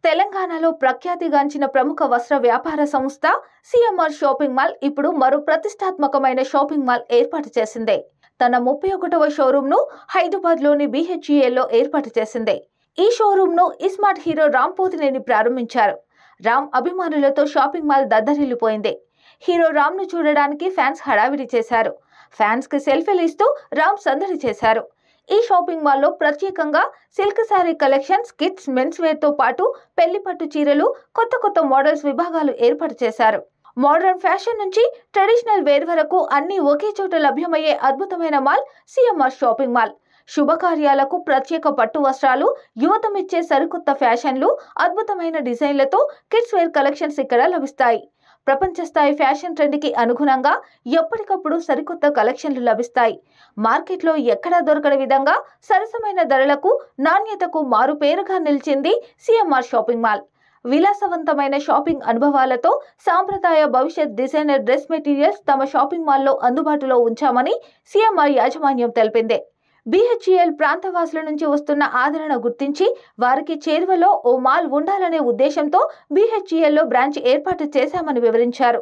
తెలంగాణలో ప్రఖ్యాతిగాంచిన ప్రముఖ వస్త్ర వ్యాపార సంస్థ సిఎంఆర్ షాపింగ్ మాల్ ఇప్పుడు మరో ప్రతిష్టాత్మకమైన షాపింగ్ మాల్ ఏర్పాటు చేసింది. తన 31వ షోరూంను హైదరాబాద్లోని BHELలో ఏర్పాటు చేసింది. ఈ షోరూంను ఇస్మార్ట్ హీరో రామ్ పోతినేని ప్రారంభించారు. రామ్ అభిమానులతో షాపింగ్ మాల్ దద్దరిల్లిపోయింది. హీరో రామ్ను చూడడానికి ఫ్యాన్స్ హడావిడి చేశారు. ఫ్యాన్స్కి సెల్ఫీలు ఇస్తూ రామ్ సందడి చేశారు. ఈ షాపింగ్ మాల్లో ప్రత్యేకంగా silk saree collections, kids, men's వేర్తో పాటు పెళ్లి పట్టు చీరలు, కొత్త మోడల్స్ విభాగాలు ఏర్పాటు చేశారు. మోడర్న్ ఫ్యాషన్ నుంచి ట్రెడిషనల్ వేర్ వరకు అన్ని ఒకే చోట లభ్యమయ్యే అద్భుతమైన మాల్ సిఎంఆర్ షాపింగ్ మాల్. శుభకార్యాలకు ప్రత్యేక పట్టు వస్త్రాలు, యువతమిచ్చే సరికొత్త ఫ్యాషన్లు, అద్భుతమైన డిజైన్లతో కిడ్స్ వేర్ కలెక్షన్స్ ఇక్కడ లభిస్తాయి. ప్రపంచ స్థాయి ఫ్యాషన్ ట్రెండ్కి అనుగుణంగా ఎప్పటికప్పుడు సరికొత్త కలెక్షన్లు లభిస్తాయి. మార్కెట్లో ఎక్కడా దొరకని విధంగా సరసమైన ధరలకు, నాణ్యతకు మారుపేరుగా నిలిచింది సిఎంఆర్ షాపింగ్ మాల్. విలాసవంతమైన షాపింగ్ అనుభవాలతో సాంప్రదాయ భవిష్యత్ డిజైనర్ డ్రెస్ మెటీరియల్స్ తమ షాపింగ్ మాల్లో అందుబాటులో ఉంచామని సిఎంఆర్ యాజమాన్యం తెలిపింది. BHEL ప్రాంతవాసుల నుంచి వస్తున్న ఆదరణ గుర్తించి వారికి చేరువలో ఓ మాల్ ఉండాలనే ఉద్దేశంతో BHELలో బ్రాంచ్ ఏర్పాటు చేశామని వివరించారు.